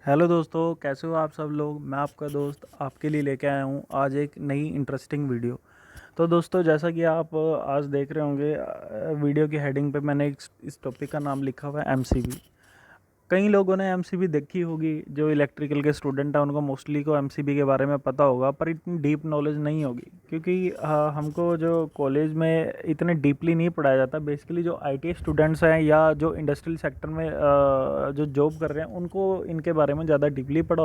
Hello दोस्तों, कैसे हो आप सब लोग। मैं आपका दोस्त आपके लिए लेके आया हूँ आज एक नई इंटरेस्टिंग वीडियो। तो दोस्तों, जैसा कि आप आज देख रहे होंगे, वीडियो की हेडिंग पे मैंने इस टॉपिक का नाम लिखा हुआ है एमसीबी। कई लोगों ने एमसीबी देखी होगी। जो इलेक्ट्रिकल के स्टूडेंट हैं उनको मोस्टली को एमसीबी के बारे में पता होगा, पर इतनी डीप नॉलेज नहीं होगी क्योंकि हमको जो कॉलेज में इतने डीपली नहीं पढ़ाया जाता। बेसिकली जो आईटी स्टूडेंट्स हैं या जो इंडस्ट्रियल सेक्टर में जो जॉब कर रहे हैं उनको इनके बारे में ज़्यादा डीपली पता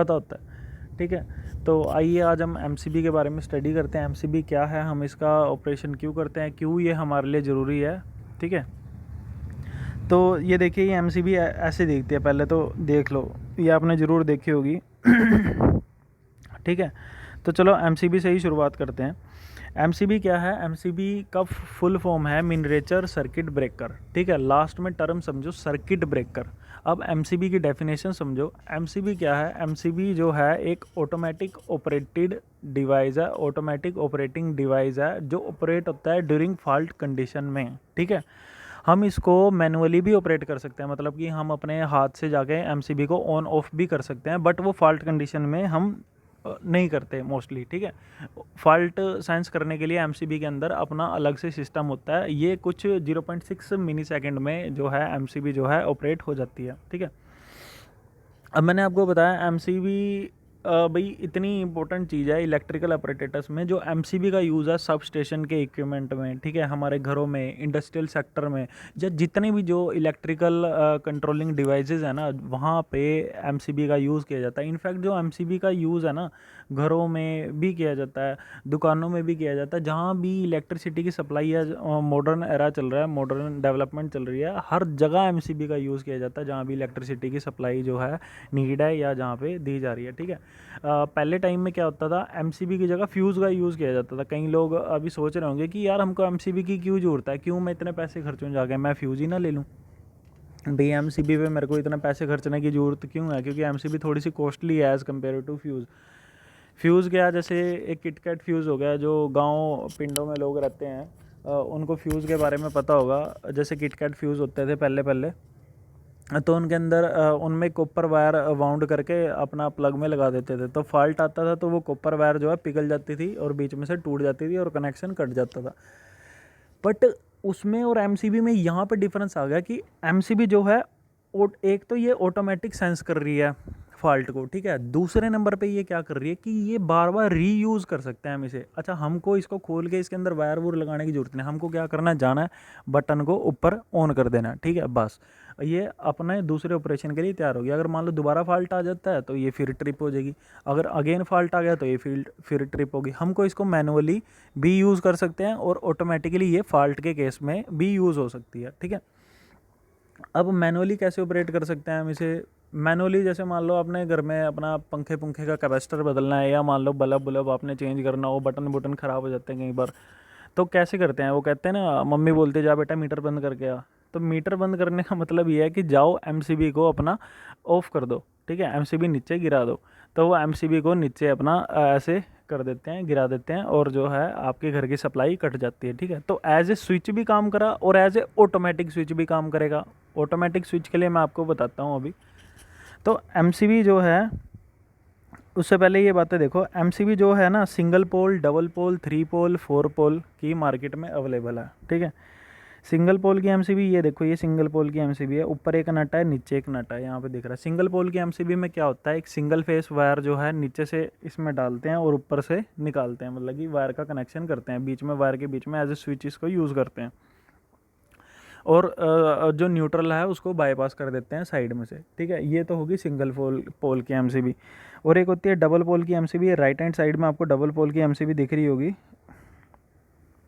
होता है। ठीक है, तो आइए आज हम एमसीबी के बारे में स्टडी करते हैं। एमसीबी क्या है, हम इसका ऑपरेशन क्यों करते हैं, क्यों ये हमारे लिए ज़रूरी है। ठीक है, तो ये देखिए, ये एमसीबी ऐसे दिखती है। पहले तो देख लो, ये आपने ज़रूर देखी होगी। ठीक है, तो चलो एमसीबी से ही शुरुआत करते हैं। एमसीबी क्या है? एमसीबी का फुल फॉर्म है मिनिएचर सर्किट ब्रेकर। ठीक है, लास्ट में टर्म समझो सर्किट ब्रेकर। अब एमसीबी की डेफिनेशन समझो। एमसीबी क्या है? एमसीबी जो है एक ऑटोमेटिक ऑपरेटेड डिवाइस है, ऑटोमेटिक ऑपरेटिंग डिवाइस है जो ऑपरेट होता है ड्यूरिंग फॉल्ट कंडीशन में। ठीक है, हम इसको मैनुअली भी ऑपरेट कर सकते हैं, मतलब कि हम अपने हाथ से जाके एमसीबी को ऑन ऑफ भी कर सकते हैं, बट वो फॉल्ट कंडीशन में हम नहीं करते मोस्टली। ठीक है, फॉल्ट साइंस करने के लिए एमसीबी के अंदर अपना अलग से सिस्टम होता है। ये कुछ 0.6 मिली सेकेंड में जो है एमसीबी जो है ऑपरेट हो जाती है। ठीक है, अब मैंने आपको बताया एमसीबी भाई इतनी इंपॉर्टेंट चीज़ है इलेक्ट्रिकल ऑपरेटर्स में। जो एमसीबी का यूज़ है सब स्टेशन के इक्विपमेंट में, ठीक है, हमारे घरों में, इंडस्ट्रियल सेक्टर में, या जितने भी जो इलेक्ट्रिकल कंट्रोलिंग डिवाइसेस है ना, वहाँ पे एमसीबी का यूज़ किया जाता है। इनफैक्ट जो एमसीबी का यूज़ है ना, घरों में भी किया जाता है, दुकानों में भी किया जाता है। जहाँ भी इलेक्ट्रिसिटी की सप्लाई है, मॉडर्न एरा चल रहा है, मॉडर्न डेवलपमेंट चल रही है, हर जगह एमसीबी का यूज़ किया जाता है जहाँ भी इलेक्ट्रिसिटी की सप्लाई जो है नीड है या जहाँ पे दी जा रही है। ठीक है, पहले टाइम में क्या होता था, एमसीबी की जगह फ्यूज़ का यूज़ किया जाता था। कई लोग अभी सोच रहे होंगे कि यार हमको एमसीबी की क्यों ज़रूरत है, क्यों मैं इतने पैसे खर्चूँ जाके, मैं फ्यूज़ ही ना ले लूँ। भाई एमसीबी पे मेरे को इतना पैसे खर्चने की ज़रूरत क्यों है, क्योंकि एमसीबी थोड़ी सी कॉस्टली है as compare to fuse. Fuse क्या, जैसे एक किटकैट फ्यूज़ हो गया, जो गांव पिंडों में लोग रहते हैं उनको फ्यूज़ के बारे में पता होगा। जैसे किटकैट फ्यूज़ होते थे पहले पहले, तो उनके अंदर उनमें कॉपर वायर वाउंड करके अपना प्लग में लगा देते थे। तो फॉल्ट आता था तो वो कॉपर वायर जो है पिघल जाती थी और बीच में से टूट जाती थी और कनेक्शन कट जाता था। बट उसमें और एमसीबी में यहाँ पे डिफरेंस आ गया कि एमसीबी जो है एक तो ये ऑटोमेटिक सेंस कर रही है फॉल्ट को। ठीक है, दूसरे नंबर पे ये क्या कर रही है कि ये बार बार रीयूज़ कर सकते हैं हम इसे। अच्छा, हमको इसको खोल के इसके अंदर वायर वूर लगाने की जरूरत नहीं, हमको क्या करना है, जाना है, बटन को ऊपर ऑन कर देना है। ठीक है, बस ये अपने दूसरे ऑपरेशन के लिए तैयार हो गया। अगर मान लो दोबारा फॉल्ट आ जाता है तो ये फिर ट्रिप हो जाएगी, अगर अगेन फॉल्ट आ गया तो ये फिर ट्रिप होगी। हमको इसको मैनुअली भी यूज़ कर सकते हैं और ऑटोमेटिकली ये फॉल्ट के केस में भी यूज़ हो सकती है। ठीक है, अब मैनुअली कैसे ऑपरेट कर सकते हैं हम इसे? मैनुअली जैसे मान लो अपने घर में अपना पंखे का कैपेसिटर बदलना है, या मान लो बल्ब आपने चेंज करना हो, बटन ख़राब हो जाते हैं कई बार। तो कैसे करते हैं, वो कहते हैं ना, मम्मी बोलते जा बेटा मीटर बंद करके आ। तो मीटर बंद करने का मतलब ये है कि जाओ एमसीबी को अपना ऑफ़ कर दो। ठीक है, एमसीबी नीचे गिरा दो। तो वो एमसीबी को नीचे अपना ऐसे कर देते हैं, गिरा देते हैं, और जो है आपके घर की सप्लाई कट जाती है। ठीक है, तो एज ए स्विच भी काम करा और एज ए ऑटोमेटिक स्विच भी काम करेगा। ऑटोमेटिक स्विच के लिए मैं आपको बताता हूँ अभी। तो एमसीबी जो है, उससे पहले ये बातें देखो, एमसीबी जो है ना, सिंगल पोल, डबल पोल, 3 पोल, 4 पोल की मार्केट में अवेलेबल है। ठीक है, सिंगल पोल की एमसीबी ये देखो, ये सिंगल पोल की एमसीबी है, ऊपर एक नट है, नीचे एक नट है, यहाँ पे दिख रहा है। सिंगल पोल की एमसीबी में क्या होता है, एक सिंगल फेस वायर जो है नीचे से इसमें डालते हैं और ऊपर से निकालते हैं, मतलब कि वायर का कनेक्शन करते हैं, बीच में वायर के बीच में एज ए स्विच इसको यूज़ करते हैं, और जो न्यूट्रल है उसको बाईपास कर देते हैं साइड में से। ठीक है, ये तो होगी सिंगल पोल की एमसीबी। और एक होती है डबल पोल की एमसीबी। राइट हैंड साइड में आपको डबल पोल की एमसीबी दिख रही होगी।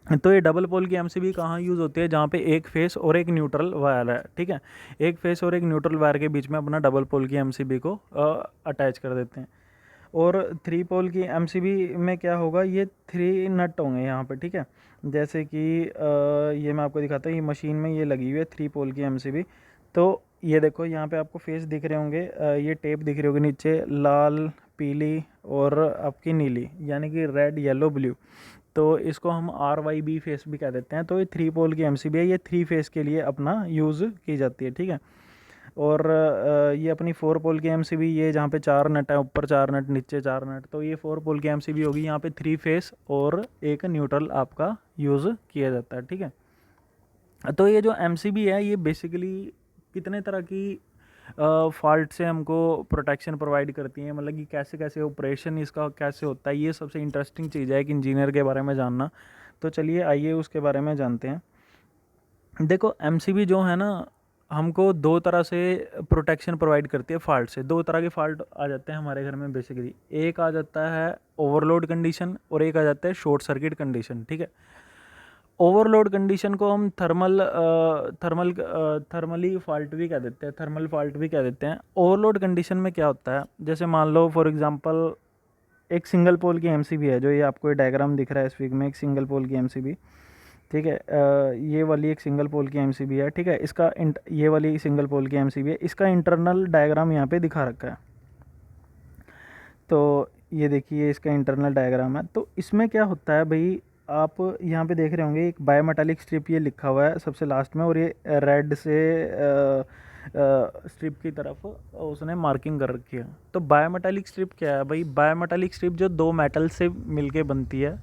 तो ये डबल पोल की एमसीबी कहाँ यूज़ होती है, जहाँ पे एक फेस और एक न्यूट्रल वायर है। ठीक है, एक फेस और एक न्यूट्रल वायर के बीच में अपना डबल पोल की एमसीबी को अटैच कर देते हैं। और 3 पोल की एमसीबी में क्या होगा, ये 3 नट होंगे यहाँ पे। ठीक है, जैसे कि ये मैं आपको दिखाता हूँ, ये मशीन में ये लगी हुई है 3 पोल की एमसीबी। तो ये देखो, यहाँ पे आपको फेस दिख रहे होंगे, ये टेप दिख रही होगी नीचे, लाल, पीली और आपकी नीली, यानी कि रेड, येलो, ब्लू। तो इसको हम RYB फेस भी कह देते हैं। तो ये 3 पोल की एमसीबी है, ये 3 फेस के लिए अपना यूज़ की जाती है। ठीक है, और ये अपनी 4 पोल की MCB, ये जहाँ पे 4 नट है, ऊपर 4 नट नीचे 4 नट, तो ये 4 पोल की MCB होगी। यहाँ पे 3 फेस और एक न्यूट्रल आपका यूज़ किया जाता है, ठीक है। तो ये जो MCB है ये बेसिकली कितने तरह की फॉल्ट से हमको प्रोटेक्शन प्रोवाइड करती है, मतलब कि कैसे कैसे ऑपरेशन इसका कैसे होता है, ये सबसे इंटरेस्टिंग चीज़ है एक इंजीनियर के बारे में जानना। तो चलिए आइए उसके बारे में जानते हैं। देखो MCB जो है ना, हमको 2 तरह से प्रोटेक्शन प्रोवाइड करती है फॉल्ट से। 2 तरह के फॉल्ट आ जाते हैं हमारे घर में बेसिकली, एक आ जाता है ओवरलोड कंडीशन और एक आ जाता है शॉर्ट सर्किट कंडीशन, ठीक है। ओवरलोड कंडीशन को हम थर्मली फॉल्ट भी कह देते हैं, थर्मल फॉल्ट भी कह देते हैं। ओवरलोड कंडीशन में क्या होता है, जैसे मान लो फॉर एग्जांपल एक सिंगल पोल की MCB है, जो ये आपको डायग्राम दिख रहा है इस फिगर में, एक सिंगल पोल की MCB, ठीक है। ये वाली एक सिंगल पोल की MCB है, ठीक है। इसका ये वाली सिंगल पोल की MCB है, इसका इंटरनल डायग्राम यहाँ पे दिखा रखा है। तो ये देखिए इसका इंटरनल डायग्राम है। तो इसमें क्या होता है भाई, आप यहाँ पे देख रहे होंगे एक बायोमेटालिक स्ट्रिप ये लिखा हुआ है सबसे लास्ट में, और ये रेड से स्ट्रिप की तरफ उसने मार्किंग कर रखी है। तो बायोमेटालिक स्ट्रिप क्या है भाई, बायोमेटालिक स्ट्रिप जो 2 मेटल से मिलके बनती है,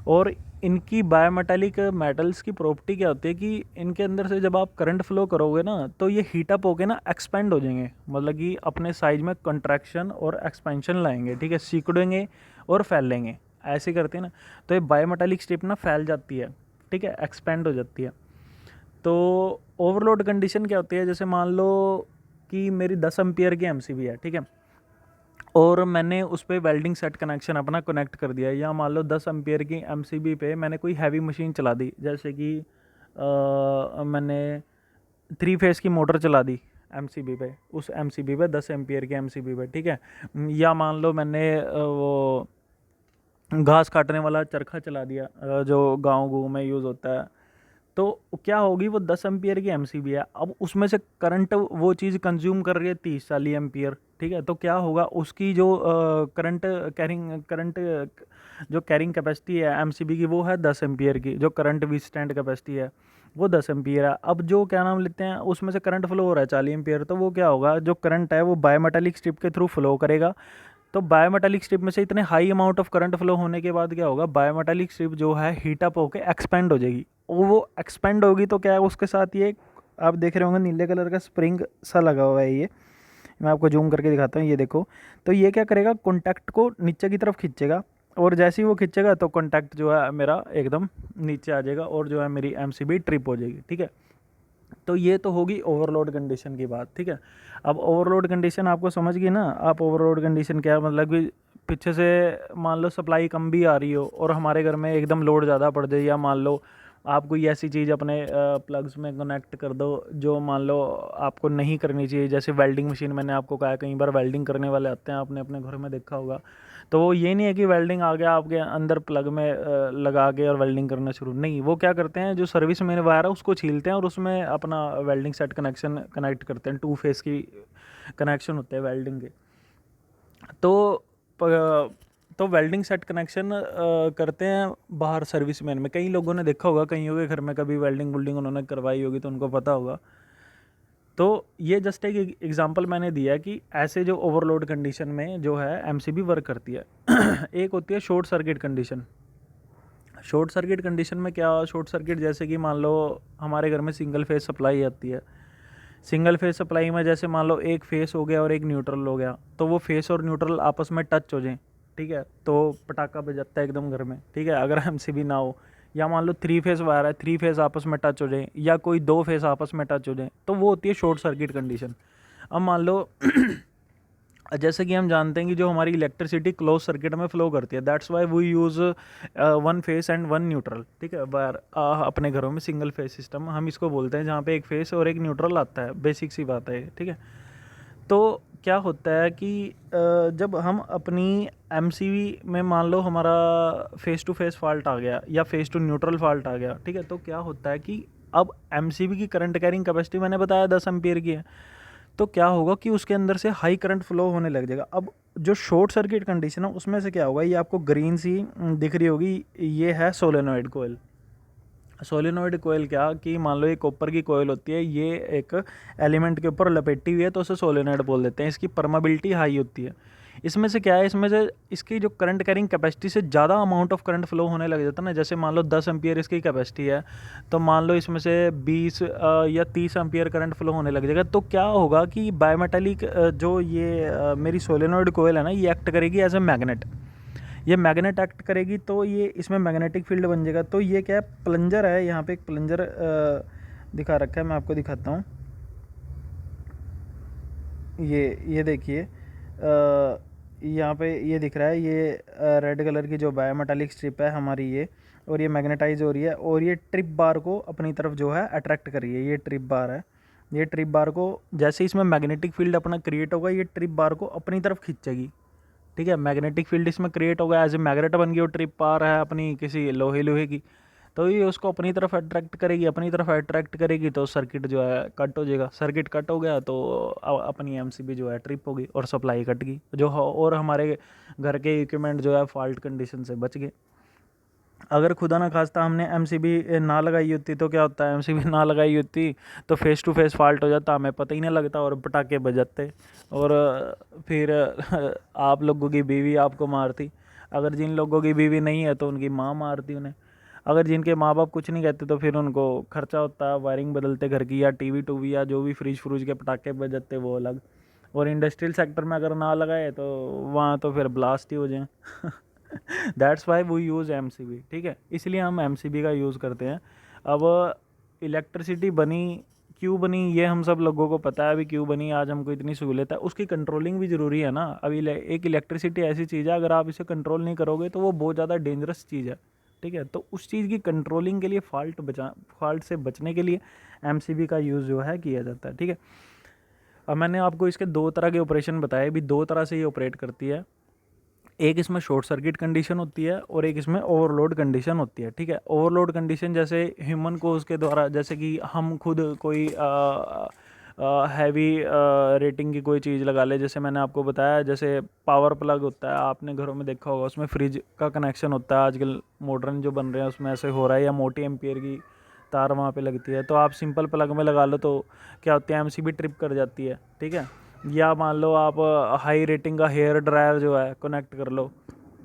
और इनकी बायोमेटालिक मेटल्स की प्रॉपर्टी क्या होती है कि इनके अंदर से जब आप करंट फ्लो करोगे ना, तो ये हीट अप होके ना एक्सपेंड हो जाएंगे, मतलब कि अपने साइज में कंट्रैक्शन और एक्सपेंशन लाएंगे, ठीक है, सिकुड़ेंगे और फैलेंगे, ऐसे करते हैं ना। तो ये बायोमेटालिक स्ट्रिप ना फैल जाती है, ठीक है, एक्सपेंड हो जाती है। तो ओवरलोड कंडीशन क्या होती है, जैसे मान लो कि मेरी 10 एम्पियर की MCB है, ठीक है, और मैंने उस पर वेल्डिंग सेट कनेक्शन अपना कनेक्ट कर दिया, या मान लो 10 एम्पियर की MCB पे मैंने कोई हैवी मशीन चला दी, जैसे कि मैंने 3 फेस की मोटर चला दी MCB पे, उस MCB पे 10 एम्पियर की MCB पे, ठीक है। या मान लो मैंने वो घास काटने वाला चरखा चला दिया, जो गाँव गूँ में यूज़ होता है। तो क्या होगी, वो 10 एम्पियर की MCB है, अब उसमें से करंट वो चीज़ कंज्यूम कर रही है 30-40 एम्पियर, ठीक है। तो क्या होगा, उसकी जो करंट जो कैरिंग कैपेसिटी है MCB की, वो है 10 एम्पियर की, जो करंट विथस्टैंड कैपेसिटी है वो 10 एम्पियर है। अब जो क्या नाम लेते हैं, उसमें से करंट फ्लो हो रहा है 40 एम्पियर, तो वो क्या होगा, जो करंट है वो बायोमेटालिक स्ट्रिप के थ्रू फ्लो करेगा। तो बायोमेटालिक स्ट्रिप में से इतने high amount of current flow होने के बाद क्या होगा, बायोमेटालिक स्ट्रिप जो है हीटअप होकर एक्सपेंड हो जाएगी। वो एक्सपेंड होगी तो क्या है, उसके साथ ये आप देख रहे होंगे नीले कलर का स्प्रिंग सा लगा हुआ है, ये मैं आपको जूम करके दिखाता हूँ, ये देखो। तो ये क्या करेगा, कॉन्टैक्ट को नीचे की तरफ खींचेगा, और जैसे ही वो खींचेगा तो कॉन्टैक्ट जो है मेरा एकदम नीचे आ जाएगा, और जो है मेरी MCB ट्रिप हो जाएगी, ठीक है। तो ये तो होगी ओवरलोड कंडीशन की बात, ठीक है। अब ओवरलोड कंडीशन आपको समझ गई ना, आप ओवरलोड कंडीशन क्या मतलब कि पीछे से मान लो सप्लाई कम भी आ रही हो और हमारे घर में एकदम लोड ज़्यादा पड़ जाए, या मान लो आप कोई ऐसी चीज़ अपने प्लग्स में कनेक्ट कर दो जो मान लो आपको नहीं करनी चाहिए, जैसे वेल्डिंग मशीन, मैंने आपको कहा कई बार वेल्डिंग करने वाले आते हैं, आपने अपने घर में देखा होगा। तो वो ये नहीं है कि वेल्डिंग आ गया आपके अंदर प्लग में लगा के और वेल्डिंग करना शुरू, नहीं, वो क्या करते हैं, जो सर्विस में वायर है उसको छीलते हैं और उसमें अपना वेल्डिंग सेट कनेक्शन कनेक्ट करते हैं, 2 फेस की कनेक्शन होते हैं वेल्डिंग के। तो तो वेल्डिंग सेट कनेक्शन करते हैं बाहर सर्विस मैन में, कई लोगों ने देखा होगा, कईयों के घर में कभी वेल्डिंग बुल्डिंग उन्होंने करवाई होगी तो उनको पता होगा। तो ये जस्ट एक एग्जांपल मैंने दिया कि ऐसे जो ओवरलोड कंडीशन में जो है MCB वर्क करती है। एक होती है short circuit condition. Short circuit condition में क्या, शॉर्ट सर्किट जैसे कि मान लो हमारे घर में सिंगल फेस सप्लाई आती है, सिंगल फेस सप्लाई में जैसे मान लो एक फेस हो गया और एक न्यूट्रल हो गया, तो वो फेस और न्यूट्रल आपस में टच हो जाएं, ठीक है, तो पटाखा बजाता है एकदम घर में, ठीक है, अगर MCB ना हो। या मान लो 3 फेस वायर है, 3 फेस आपस में टच हो जाए, या कोई 2 फेस आपस में टच हो जाए, तो वो होती है शॉर्ट सर्किट कंडीशन। अब मान लो जैसे कि हम जानते हैं कि जो हमारी इलेक्ट्रिसिटी क्लोज सर्किट में फ्लो करती है, that's why we use 1 phase and 1 neutral, ठीक है, वायर अपने घरों में सिंगल फेस सिस्टम हम इसको बोलते हैं, जहाँ पे एक फेस और एक न्यूट्रल आता है, बेसिक सी बात है, ठीक है। तो क्या होता है कि जब हम अपनी MCB में मान लो हमारा फेस टू फेस फॉल्ट आ गया या फेस टू न्यूट्रल फॉल्ट आ गया, ठीक है, तो क्या होता है कि अब MCB की करंट कैरिंग कैपेसिटी मैंने बताया 10 एम्पियर की है, तो क्या होगा कि उसके अंदर से हाई करंट फ्लो होने लग जाएगा। अब जो शॉर्ट सर्किट कंडीशन है उसमें से क्या होगा, ये आपको ग्रीन सी दिख रही होगी, ये है सोलेनॉइड कोयल। सोलेनोइड कोयल क्या कि मान लो ये कॉपर की कोयल होती है, ये एक एलिमेंट के ऊपर लपेटी हुई है तो उसे सोलेनोइड बोल देते हैं। इसकी परमेबिलिटी हाई होती है। इसमें से क्या है, इसमें से इसकी जो करंट कैरिंग कैपेसिटी से ज़्यादा अमाउंट ऑफ करंट फ्लो होने लग जाता है ना। जैसे मान लो 10 एम्पियर इसकी कैपेसिटी है, तो मान लो इसमें से 20 या 30 एम्पियर करंट फ्लो होने लग जाएगा। तो क्या होगा कि बायोमेटालिक जो ये मेरी सोलेनोइड कोयल है ना, ये एक्ट करेगी एज ए मैग्नेट। ये मैग्नेट एक्ट करेगी तो ये इसमें मैग्नेटिक फील्ड बन जाएगा। तो ये क्या है, प्लंजर है, यहाँ पे एक प्लंजर दिखा रखा है, मैं आपको दिखाता हूँ। ये देखिए, यहाँ पे ये दिख रहा है, ये रेड कलर की जो बायोमेटालिक स्ट्रिप है हमारी ये, और ये मैग्नेटाइज हो रही है और ये ट्रिप बार को अपनी तरफ जो है अट्रैक्ट कर रही है। ये ट्रिप बार है, ये ट्रिप बार को जैसे इसमें मैग्नेटिक फील्ड अपना क्रिएट होगा, ये ट्रिप बार को अपनी तरफ खींचेगी। ठीक है, मैग्नेटिक फील्ड इसमें क्रिएट होगा, एज ए मैग्नेट बन गई, वो ट्रिप आ रहा है अपनी किसी लोहे की, तो ये उसको अपनी तरफ अट्रैक्ट करेगी। अपनी तरफ अट्रैक्ट करेगी तो सर्किट जो है कट हो जाएगा। सर्किट कट हो गया तो अपनी एमसीबी जो है ट्रिप होगी और सप्लाई कट गई और हमारे घर के इक्विपमेंट जो है फॉल्ट कंडीशन से बच गए। अगर खुदा ना खास्ता हमने एमसीबी ना लगाई होती तो क्या होता है, एमसीबी ना लगाई होती तो फेस टू फेस फॉल्ट हो जाता, हमें पता ही नहीं लगता और पटाखे बजाते और फिर आप लोगों की बीवी आपको मारती। अगर जिन लोगों की बीवी नहीं है तो उनकी माँ मारती उन्हें। अगर जिनके माँ बाप कुछ नहीं कहते तो फिर उनको खर्चा होता है वायरिंग बदलते घर की, या टीवी टूवी या जो भी फ्रिज फ्रूज के पटाखे बजाते वो अलग। और इंडस्ट्रियल सेक्टर में अगर ना लगाए तो वहाँ तो फिर ब्लास्ट ही हो जाए। That's why we use MCB. ठीक है, इसलिए हम एमसीबी का यूज़ करते हैं। अब इलेक्ट्रिसिटी बनी क्यों बनी ये हम सब लोगों को पता है, अभी क्यों बनी, आज हमको इतनी सहूलियत है, उसकी कंट्रोलिंग भी ज़रूरी है ना। अभी एक इलेक्ट्रिसिटी ऐसी चीज़ है, अगर आप इसे कंट्रोल नहीं करोगे तो वो बहुत ज़्यादा डेंजरस चीज़ है। ठीक है, तो उस चीज़ की कंट्रोलिंग के लिए फॉल्ट से बचने के लिए एमसीबी का यूज़ जो है किया जाता है। ठीक है, अब मैंने आपको इसके दो तरह के ऑपरेशन बताए, भी दो तरह से ये ऑपरेट करती है। एक इसमें शॉर्ट सर्किट कंडीशन होती है और एक इसमें ओवरलोड कंडीशन होती है। ठीक है, ओवरलोड कंडीशन जैसे ह्यूमन को उसके द्वारा, जैसे कि हम खुद कोई हैवी रेटिंग की कोई चीज़ लगा ले, जैसे मैंने आपको बताया, जैसे पावर प्लग होता है, आपने घरों में देखा होगा, उसमें फ्रिज का कनेक्शन होता है, आजकल मॉडर्न जो बन रहे हैं उसमें ऐसे हो रहा है, या मोटी एम्पियर की तार वहाँ पे लगती है, तो आप सिंपल प्लग में लगा लो तो क्या होती है, एमसीबी ट्रिप कर जाती है। ठीक है, या मान लो आप हाई रेटिंग का हेयर ड्रायर जो है कनेक्ट कर लो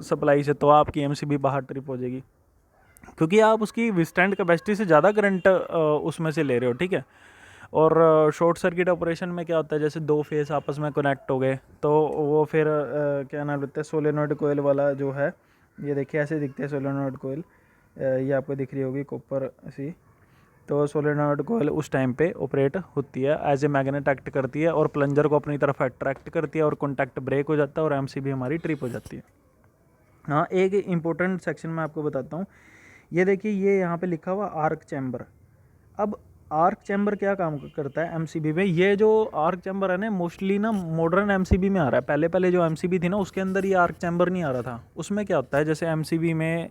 सप्लाई से, तो आपकी एमसीबी बाहर ट्रिप हो जाएगी, क्योंकि आप उसकी विस्टैंड कैपेसिटी से ज़्यादा करंट उसमें से ले रहे हो। ठीक है, और शॉर्ट सर्किट ऑपरेशन में क्या होता है, जैसे दो फेस आपस में कनेक्ट हो गए तो वो फिर क्या नाम लेते हैं, सोलेनोइड कोयल वाला जो है, ये देखिए ऐसे दिखते हैं सोलेनोइड कोयल, ये आपको दिख रही होगी कॉपर सी। तो सोलेनोइड कोयल उस टाइम पे ऑपरेट होती है, एज ए मैग्नेट एक्ट करती है और प्लंजर को अपनी तरफ अट्रैक्ट करती है और कॉन्टैक्ट ब्रेक हो जाता है और एमसीबी हमारी ट्रिप हो जाती है। हाँ, एक इम्पोर्टेंट सेक्शन में आपको बताता हूँ, ये देखिए, ये यहाँ पे लिखा हुआ आर्क चैम्बर। अब आर्क चैम्बर क्या काम करता है एमसीबी में, ये जो आर्क चैम्बर है ना, मोस्टली ना मॉडर्न एमसीबी में आ रहा है। पहले पहले जो एमसीबी थी ना उसके अंदर ये आर्क चैम्बर नहीं आ रहा था। उसमें क्या होता है, जैसे एमसीबी में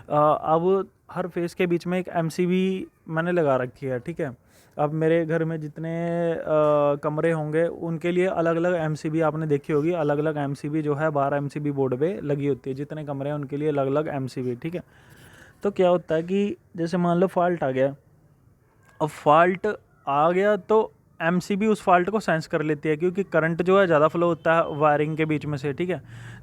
अब हर फेस के बीच में एक एमसीबी मैंने लगा रखी है। ठीक है, अब मेरे घर में जितने कमरे होंगे उनके लिए अलग अलग एमसीबी आपने देखी होगी, अलग अलग एमसीबी जो है 12 एमसीबी बोर्ड पे लगी होती है, जितने कमरे हैं उनके लिए अलग अलग एमसीबी। ठीक है, तो क्या होता है कि जैसे मान लो फॉल्ट आ गया, अब फॉल्ट आ गया तो एमसीबी उस फॉल्ट को सेंस कर लेती है, क्योंकि करंट जो है ज़्यादा फ्लो होता है वायरिंग के बीच में से। ठीक है,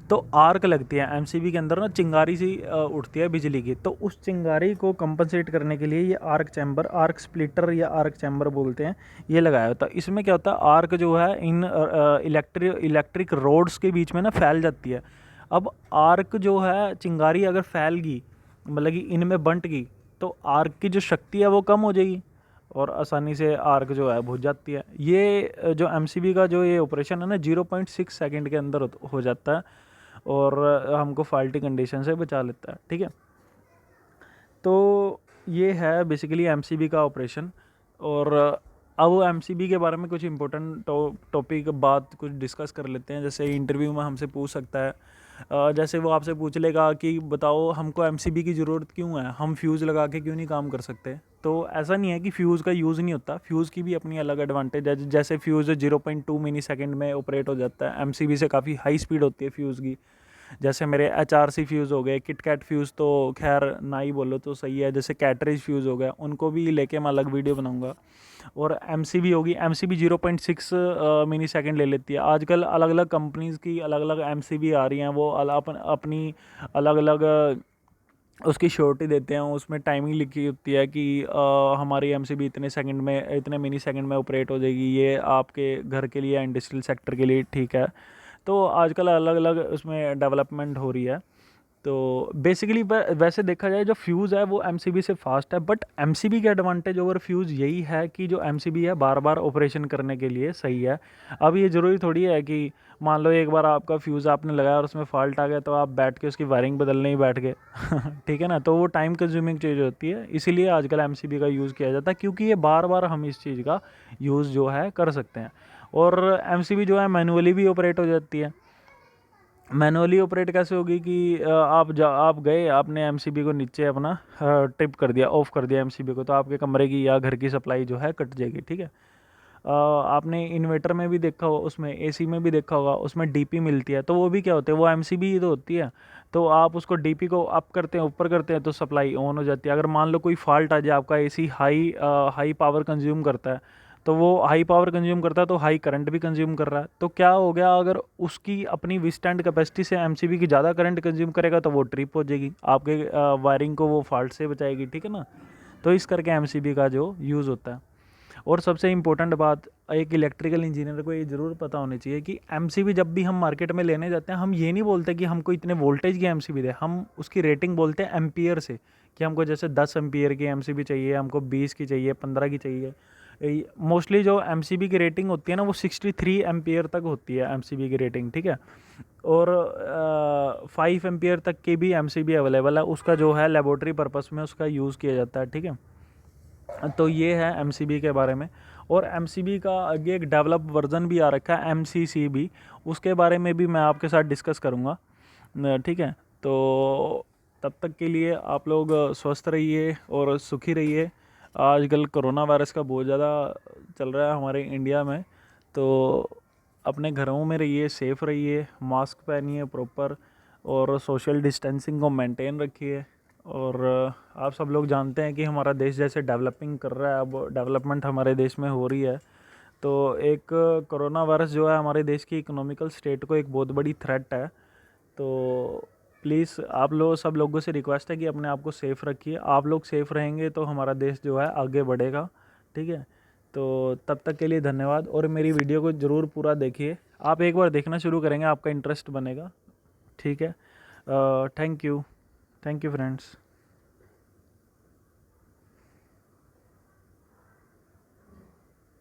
तो आर्क लगती है एमसीबी के अंदर ना, चिंगारी सी उठती है बिजली की, तो उस चिंगारी को कंपनसेट करने के लिए ये आर्क चैम्बर, आर्क स्प्लिटर या आर्क चैम्बर बोलते हैं, ये लगाया होता है। इसमें क्या होता है, आर्क जो है इन इलेक्ट्रिक रोड्स के बीच में ना फैल जाती है। अब आर्क जो है, चिंगारी अगर फैल गई, मतलब कि इनमें बंट गई, तो आर्क की जो शक्ति है वो कम हो जाएगी और आसानी से आर्क जो है बुझ जाती है। ये जो एमसीबी का जो ये ऑपरेशन है ना, 0.6 सेकंड के अंदर हो जाता है और हमको फॉल्टी कंडीशन से बचा लेता है। ठीक है, तो ये है बेसिकली एमसीबी का ऑपरेशन। और अब एमसीबी के बारे में कुछ इंपॉर्टेंट टॉपिक बात कुछ डिस्कस कर लेते हैं। जैसे इंटरव्यू में हमसे पूछ सकता है, जैसे वो आपसे पूछ लेगा कि बताओ हमको एमसीबी की ज़रूरत क्यों है, हम फ्यूज़ लगा के क्यों नहीं काम कर सकते। तो ऐसा नहीं है कि फ्यूज़ का यूज़ नहीं होता, फ्यूज़ की भी अपनी अलग एडवांटेज है। जैसे फ्यूज़ 0.2 मिली सेकेंड में ऑपरेट हो जाता है, एमसीबी से काफ़ी हाई स्पीड होती है फ्यूज़ की। जैसे मेरे HRC फ्यूज़ हो गए, किटकैट फ्यूज़ तो खैर ना ही बोलो तो सही है, जैसे कैटरेज फ्यूज़ हो गया, उनको भी लेके मैं अलग वीडियो बनाऊंगा। और MCB होगी, MCB 0.6 मिनी सेकेंड ले लेती है। आजकल अलग अलग कंपनीज़ की अलग अलग MCB आ रही हैं, वो अपनी अलग अलग उसकी श्योरिटी देते हैं, उसमें टाइमिंग लिखी होती है कि हमारी MCB इतने सेकंड में, इतने मिनी सेकंड में ऑपरेट हो जाएगी, ये आपके घर के लिए, इंडस्ट्रियल सेक्टर के लिए ठीक है। तो आजकल अलग अलग उसमें डेवलपमेंट हो रही है। तो बेसिकली वैसे देखा जाए जो फ्यूज़ है वो MCB से फास्ट है, बट MCB की एडवांटेज ओवर फ्यूज़ यही है कि जो MCB है बार बार ऑपरेशन करने के लिए सही है। अब ये ज़रूरी थोड़ी है कि मान लो एक बार आपका फ्यूज़ आपने लगाया और उसमें फॉल्ट आ गया तो आप बैठ के उसकी वायरिंग बदलने ही बैठ गए ठीक है ना, तो वो टाइम कंज्यूमिंग चीज़ होती है, इसीलिए आजकल MCB का यूज़ किया जाता है, क्योंकि ये बार बार हम इस चीज़ का यूज़ जो है कर सकते हैं। और MCB जो है मैनुअली भी ऑपरेट हो जाती है। मैनुअली ऑपरेट कैसे होगी कि आप गए, आपने MCB को नीचे अपना ट्रिप कर दिया, ऑफ कर दिया MCB को, तो आपके कमरे की या घर की सप्लाई जो है कट जाएगी, ठीक है। आपने इन्वर्टर में भी देखा होगा, उसमें AC में भी देखा होगा, उसमें DP मिलती है, तो वो भी क्या होते हैं, वो MCB ही तो होती है। तो आप उसको DP को अप करते हैं, ऊपर करते हैं, तो सप्लाई ऑन हो जाती है। अगर मान लो कोई फॉल्ट आ जाए, आपका AC हाई पावर कंज्यूम करता है, तो वो हाई पावर कंज्यूम करता है तो हाई करंट भी कंज्यूम कर रहा है, तो क्या हो गया, अगर उसकी अपनी विस्टैंड कैपेसिटी से MCB की ज़्यादा करंट कंज्यूम करेगा तो वो ट्रिप हो जाएगी, आपके वायरिंग को वो फॉल्ट से बचाएगी, ठीक है ना। तो इस करके MCB का जो यूज़ होता है। और सबसे इम्पोर्टेंट बात, एक इलेक्ट्रिकल इंजीनियर को ये ज़रूर पता होनी चाहिए कि MCB जब भी हम मार्केट में लेने जाते हैं, हम ये नहीं बोलते कि हमको इतने वोल्टेज की MCB दे, हम उसकी रेटिंग बोलते हैं एम्पियर से, कि हमको जैसे 10 एम्पियर की MCB चाहिए, हमको 20 की चाहिए, 15 की चाहिए। मोस्टली जो MCB की रेटिंग होती है ना, वो 63 एम्पियर तक होती है MCB की रेटिंग, ठीक है। और 5 एम्पियर तक की भी MCB अवेलेबल है, उसका जो है लेबोरेटरी पर्पस में उसका यूज़ किया जाता है, ठीक है। तो ये है MCB के बारे में। और MCB का आगे एक डेवलप वर्जन भी आ रखा है, MCCB, उसके बारे में भी मैं आपके साथ डिस्कस करूँगा, ठीक है। तो तब तक के लिए आप लोग स्वस्थ रहिए और सुखी रहिए। आजकल कोरोना वायरस का बहुत ज़्यादा चल रहा है हमारे इंडिया में, तो अपने घरों में रहिए, सेफ़ रहिए, मास्क पहनिए प्रॉपर, और सोशल डिस्टेंसिंग को मेंटेन रखिए। और आप सब लोग जानते हैं कि हमारा देश जैसे डेवलपिंग कर रहा है, अब डेवलपमेंट हमारे देश में हो रही है, तो एक कोरोना वायरस जो है हमारे देश की इकोनॉमिकल स्टेट को एक बहुत बड़ी थ्रेट है। तो प्लीज़ आप लोग, सब लोगों से रिक्वेस्ट है कि अपने आप को सेफ़ रखिए। आप लोग सेफ़ रहेंगे तो हमारा देश जो है आगे बढ़ेगा, ठीक है। तो तब तक के लिए धन्यवाद, और मेरी वीडियो को ज़रूर पूरा देखिए। आप एक बार देखना शुरू करेंगे, आपका इंटरेस्ट बनेगा, ठीक है। Thank you friends.